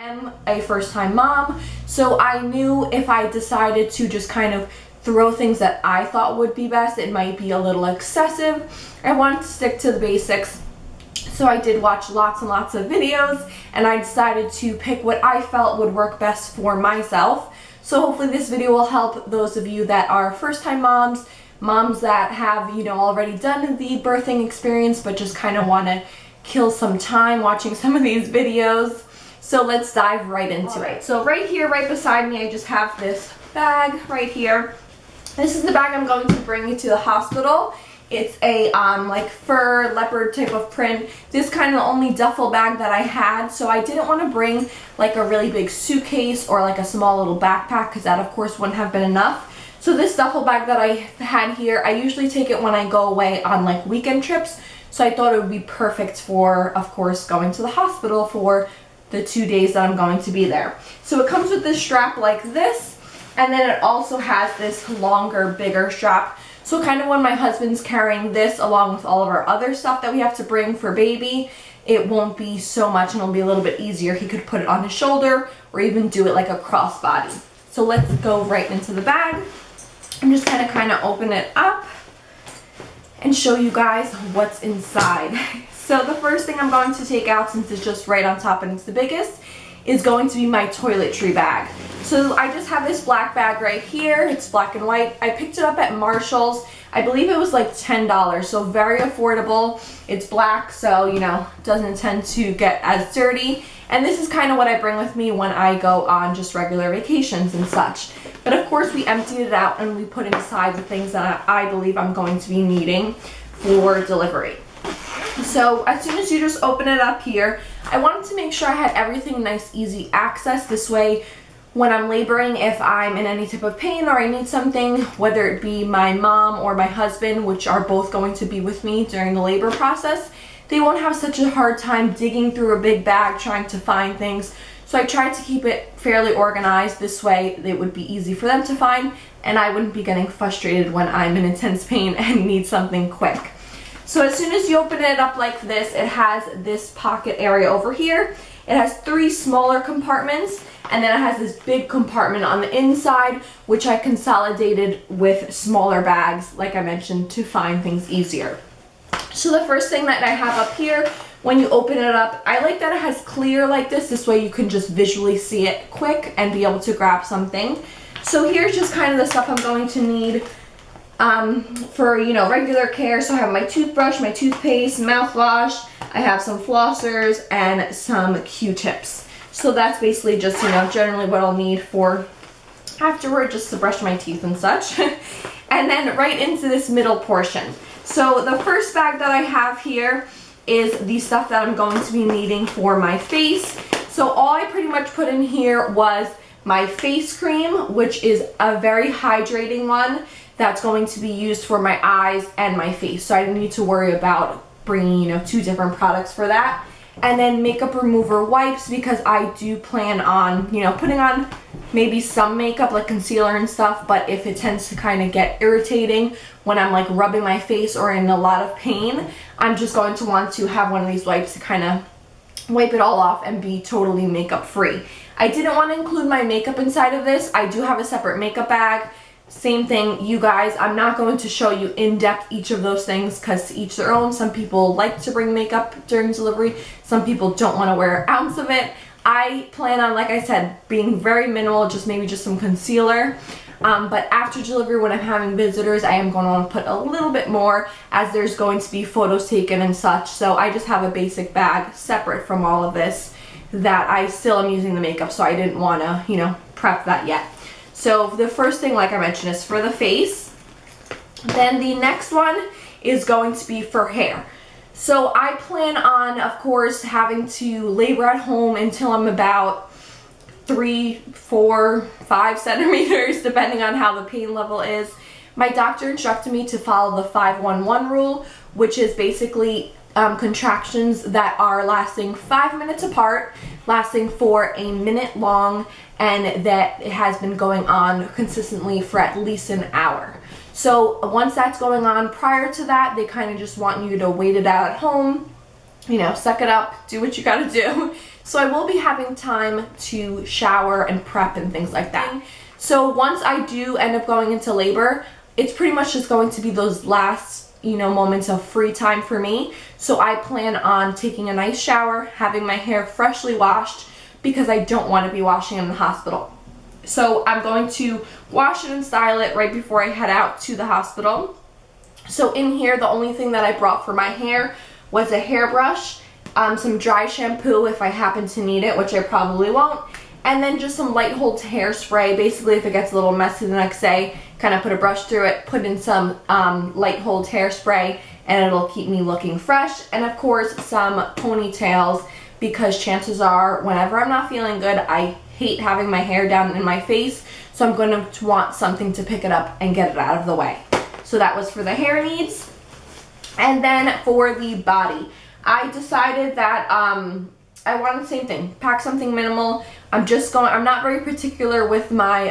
I'm a first-time mom, so I knew if I decided to just kind of throw things that I thought would be best, it might be a little excessive. I wanted to stick to the basics, so I did watch lots and lots of videos, and I decided to pick what I felt would work best for myself. So hopefully this video will help those of you that are first-time moms, moms that have, already done the birthing experience but just kind of want to kill some time watching some of these videos. So let's dive right into it. So right here, right beside me, I just have this bag right here. This is the bag I'm going to bring you to the hospital. It's a like fur leopard type of print. This is kind of the only duffel bag that I had, so I didn't want to bring like a really big suitcase or like a small little backpack, because that of course wouldn't have been enough. So this duffel bag that I had here, I usually take it when I go away on like weekend trips, so I thought it would be perfect for, of course, going to the hospital for the 2 days that I'm going to be there. So it comes with this strap like this, and then it also has this longer, bigger strap. So kind of when my husband's carrying this along with all of our other stuff that we have to bring for baby, it won't be so much and it'll be a little bit easier. He could put it on his shoulder or even do it like a crossbody. So let's go right into the bag. I'm just gonna kind of open it up and show you guys what's inside. So the first thing I'm going to take out, since it's just right on top and it's the biggest, is going to be my toiletry bag. So I just have this black bag right here. It's black and white. I picked it up at Marshall's. I believe it was like $10, so very affordable. It's black, so doesn't tend to get as dirty. And this is kind of what I bring with me when I go on just regular vacations and such. But of course we emptied it out and we put inside the things that I believe I'm going to be needing for delivery. So as soon as you just open it up here, I wanted to make sure I had everything nice, easy access. This way, when I'm laboring, if I'm in any type of pain or I need something, whether it be my mom or my husband, which are both going to be with me during the labor process, they won't have such a hard time digging through a big bag trying to find things. So I tried to keep it fairly organized. This way it would be easy for them to find, and I wouldn't be getting frustrated when I'm in intense pain and need something quick. So as soon as you open it up like this, it has this pocket area over here. It has 3 smaller compartments, and then it has this big compartment on the inside, which I consolidated with smaller bags, like I mentioned, to find things easier. So the first thing that I have up here, when you open it up, I like that it has clear like this. This way you can just visually see it quick and be able to grab something. So here's just kind of the stuff I'm going to need for regular care. So I have my toothbrush, my toothpaste, mouthwash, I have some flossers and some Q-tips. So that's basically just generally what I'll need for afterward, just to brush my teeth and such. And then right into this middle portion. So the first bag that I have here is the stuff that I'm going to be needing for my face. So all I pretty much put in here was my face cream, which is a very hydrating one that's going to be used for my eyes and my face. So I didn't need to worry about bringing 2 different products for that. And then makeup remover wipes, because I do plan on putting on maybe some makeup like concealer and stuff, but if it tends to kind of get irritating when I'm like rubbing my face or in a lot of pain, I'm just going to want to have one of these wipes to kind of wipe it all off and be totally makeup free. I didn't want to include my makeup inside of this. I do have a separate makeup bag. Same thing, you guys, I'm not going to show you in depth each of those things, because to each their own. Some people like to bring makeup during delivery. Some people don't want to wear an ounce of it. I plan on, like I said, being very minimal, maybe just some concealer. But after delivery, when I'm having visitors, I am going to want to put a little bit more, as there's going to be photos taken and such. So I just have a basic bag separate from all of this that I still am using the makeup, so I didn't want to, prep that yet. So the first thing, like I mentioned, is for the face. Then the next one is going to be for hair. So I plan on, of course, having to labor at home until I'm about 3, 4, 5 centimeters, depending on how the pain level is. My doctor instructed me to follow the 5-1-1 rule, which is basically contractions that are lasting 5 minutes apart, lasting for a minute long, and that it has been going on consistently for at least an hour. So once that's going on, prior to that, they kind of just want you to wait it out at home, suck it up, do what you gotta do. So I will be having time to shower and prep and things like that. So once I do end up going into labor, it's pretty much just going to be those last, moments of free time for me. So I plan on taking a nice shower, having my hair freshly washed, because I don't want to be washing in the hospital. So I'm going to wash it and style it right before I head out to the hospital. So in here, the only thing that I brought for my hair was a hairbrush, some dry shampoo if I happen to need it, which I probably won't, and then just some light hold hairspray. Basically, if it gets a little messy the next day, kind of put a brush through it, put in some light hold hairspray, and it'll keep me looking fresh. And of course, some ponytails, because chances are whenever I'm not feeling good, I hate having my hair down in my face, so I'm going to want something to pick it up and get it out of the way. So that was for the hair needs. And then for the body, I decided that I wanted the same thing, pack something minimal. I'm not very particular with my,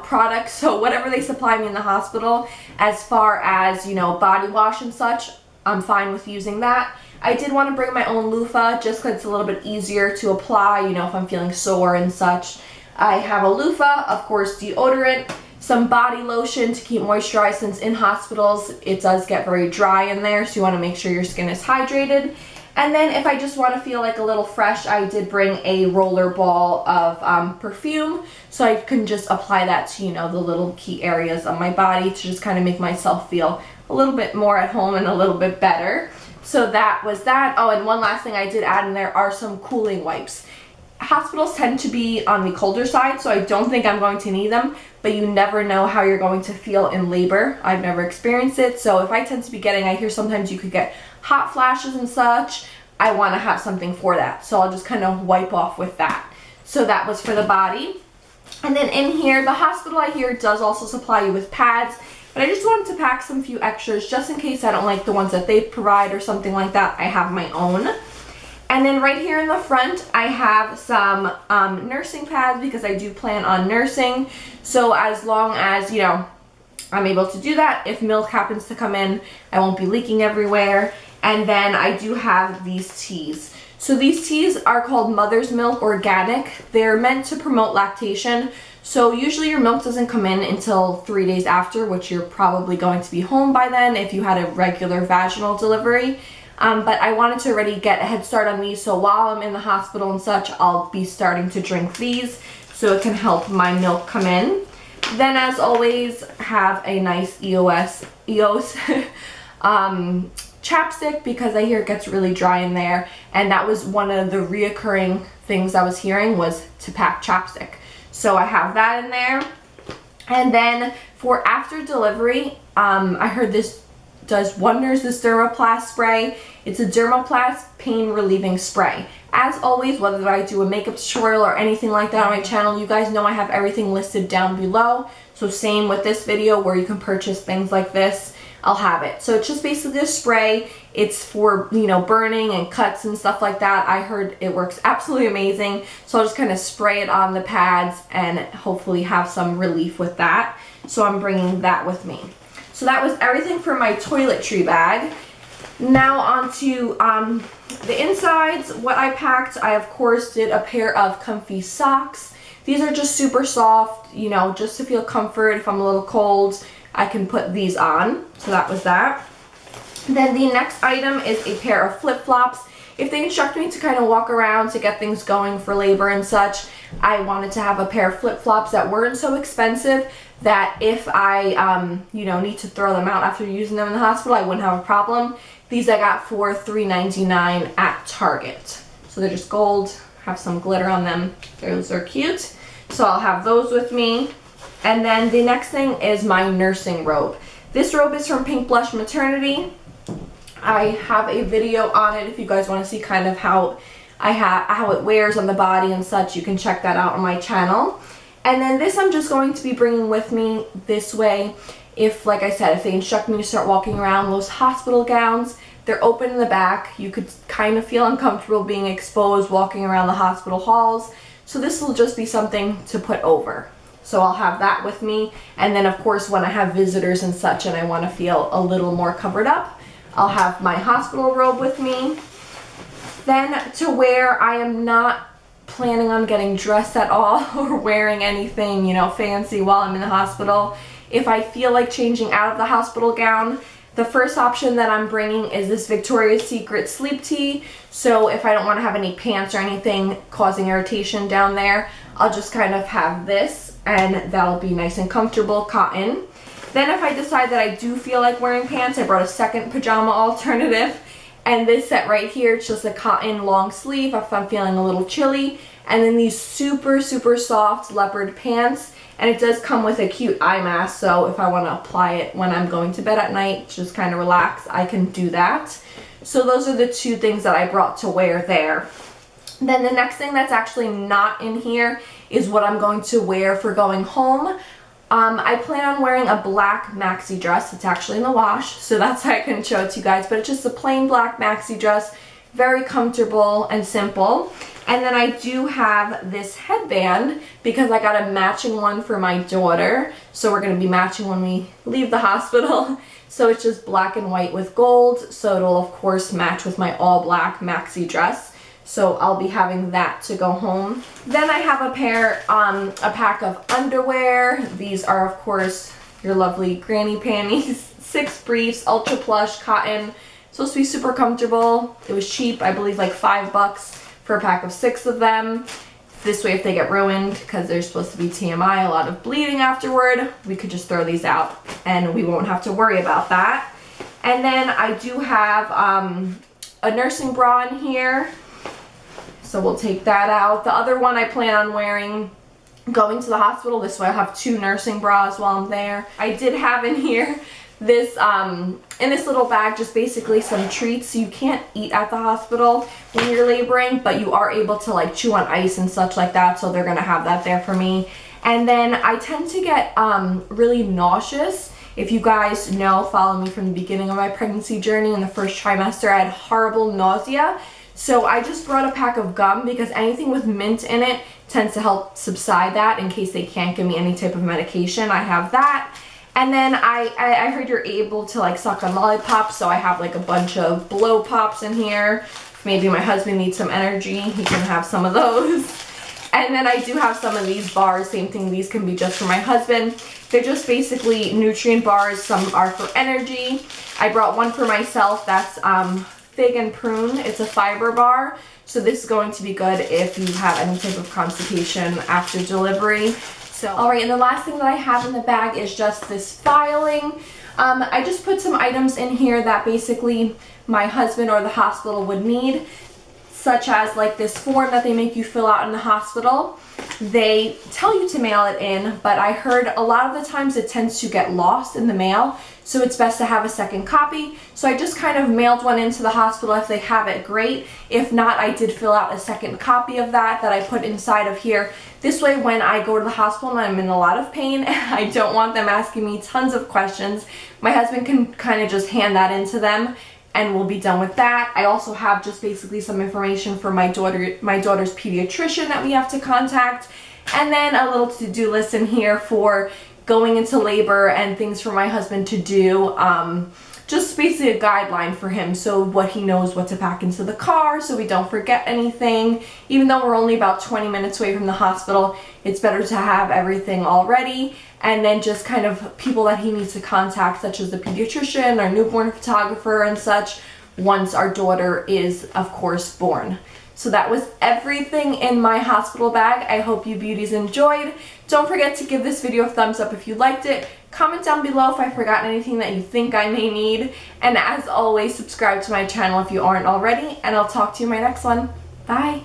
products, so whatever they supply me in the hospital, as far as, body wash and such, I'm fine with using that. I did want to bring my own loofah, just because it's a little bit easier to apply, if I'm feeling sore and such. I have a loofah, of course, deodorant, some body lotion to keep moisturized, since in hospitals it does get very dry in there, so you want to make sure your skin is hydrated. And then if I just want to feel like a little fresh, I did bring a roller ball of perfume, so I can just apply that to, the little key areas of my body to just kind of make myself feel a little bit more at home and a little bit better. So that was that. Oh, and one last thing I did add in there are some cooling wipes. Hospitals tend to be on the colder side, so I don't think I'm going to need them, but you never know how you're going to feel in labor. I've never experienced it, so if I tend to be I hear sometimes you could get hot flashes and such, I want to have something for that. So I'll just kind of wipe off with that. So that was for the body. And then in here, the hospital I hear does also supply you with pads, but I just wanted to pack some few extras just in case I don't like the ones that they provide or something like that. I have my own. And then right here in the front, I have some nursing pads, because I do plan on nursing. So as long as, I'm able to do that, if milk happens to come in, I won't be leaking everywhere. And then I do have these teas. So these teas are called Mother's Milk Organic. They're meant to promote lactation. So usually your milk doesn't come in until 3 days after, which you're probably going to be home by then if you had a regular vaginal delivery. But I wanted to already get a head start on these, so while I'm in the hospital and such, I'll be starting to drink these so it can help my milk come in. Then, as always, have a nice EOS chapstick, because I hear it gets really dry in there, and that was one of the reoccurring things I was hearing, was to pack chapstick. So I have that in there. And then for after delivery, I heard this does wonders, this Dermaplast spray. It's a Dermaplast pain relieving spray. As always, whether I do a makeup tutorial or anything like that on my channel, you guys know I have everything listed down below. So same with this video, where you can purchase things like this, I'll have it. So it's just basically a spray. It's for, burning and cuts and stuff like that. I heard it works absolutely amazing. So I'll just kind of spray it on the pads and hopefully have some relief with that. So I'm bringing that with me. So that was everything for my toiletry bag. Now on to the insides. What I packed, I of course did a pair of comfy socks. These are just super soft, just to feel comfort. If I'm a little cold, I can put these on. So that was that. Then the next item is a pair of flip-flops. If they instruct me to kind of walk around to get things going for labor and such, I wanted to have a pair of flip-flops that weren't so expensive, that if I, need to throw them out after using them in the hospital, I wouldn't have a problem. These I got for $3.99 at Target. So they're just gold, have some glitter on them. Those are cute. So I'll have those with me. And then the next thing is my nursing robe. This robe is from Pink Blush Maternity. I have a video on it if you guys want to see kind of how it wears on the body and such. You can check that out on my channel. And then this I'm just going to be bringing with me this way. If, like I said, if they instruct me to start walking around, those hospital gowns, they're open in the back. You could kind of feel uncomfortable being exposed walking around the hospital halls. So this will just be something to put over. So I'll have that with me. And then of course when I have visitors and such and I want to feel a little more covered up, I'll have my hospital robe with me. Then to wear, I am not planning on getting dressed at all or wearing anything, you know, fancy while I'm in the hospital. If I feel like changing out of the hospital gown, the first option that I'm bringing is this Victoria's Secret sleep tee. So if I don't want to have any pants or anything causing irritation down there, I'll just kind of have this, and that'll be nice and comfortable, cotton. Then if I decide that I do feel like wearing pants, I brought a second pajama alternative. And this set right here, it's just a cotton long sleeve if I'm feeling a little chilly. And then these super, super soft leopard pants. And it does come with a cute eye mask, so if I want to apply it when I'm going to bed at night, just kind of relax, I can do that. So those are the two things that I brought to wear there. Then the next thing that's actually not in here is what I'm going to wear for going home. I plan on wearing a black maxi dress. It's actually in the wash, so that's why I couldn't show it to you guys, but it's just a plain black maxi dress, very comfortable and simple. And then I do have this headband because I got a matching one for my daughter, so we're going to be matching when we leave the hospital. So it's just black and white with gold, so it'll of course match with my all black maxi dress. So I'll be having that to go home. Then I have a pack of underwear. These are of course your lovely granny panties, 6 briefs, ultra plush, cotton. Supposed to be super comfortable. It was cheap, I believe like $5 for a pack of 6 of them. This way if they get ruined, because they're supposed to be TMI, a lot of bleeding afterward, we could just throw these out and we won't have to worry about that. And then I do have a nursing bra in here. So we'll take that out. The other one I plan on wearing going to the hospital. This way I'll have 2 nursing bras while I'm there. I did have in here this, in this little bag, just basically some treats. You can't eat at the hospital when you're laboring, but you are able to like chew on ice and such like that. So they're gonna have that there for me. And then I tend to get really nauseous. If you guys know, follow me from the beginning of my pregnancy journey in the first trimester, I had horrible nausea. So I just brought a pack of gum because anything with mint in it tends to help subside that in case they can't give me any type of medication. I have that. And then I heard you're able to like suck on lollipops, so I have like a bunch of blow pops in here. Maybe my husband needs some energy, he can have some of those. And then I do have some of these bars, same thing, these can be just for my husband. They're just basically nutrient bars, some are for energy. I brought one for myself, that's fig and prune. It's a fiber bar, so this is going to be good if you have any type of constipation after delivery. So, alright, and the last thing that I have in the bag is just this filing. I just put some items in here that basically my husband or the hospital would need, such as like this form that they make you fill out in the hospital. They tell you to mail it in, but I heard a lot of the times it tends to get lost in the mail, so it's best to have a second copy. So I just kind of mailed one into the hospital. If they have it, great. If not, I did fill out a second copy of that I put inside of here. This way when I go to the hospital and I'm in a lot of pain and I don't want them asking me tons of questions, my husband can kind of just hand that into them and we'll be done with that. I also have just basically some information for my daughter's pediatrician that we have to contact, and then a little to-do list in here for going into labor and things for my husband to do. Just basically a guideline for him, so what he knows what to pack into the car so we don't forget anything. Even though we're only about 20 minutes away from the hospital, it's better to have everything all ready. And then just kind of people that he needs to contact, such as the pediatrician, our newborn photographer and such, once our daughter is of course born. So that was everything in my hospital bag. I hope you beauties enjoyed. Don't forget to give this video a thumbs up if you liked it. Comment down below if I forgot anything that you think I may need. And as always, subscribe to my channel if you aren't already. And I'll talk to you in my next one. Bye.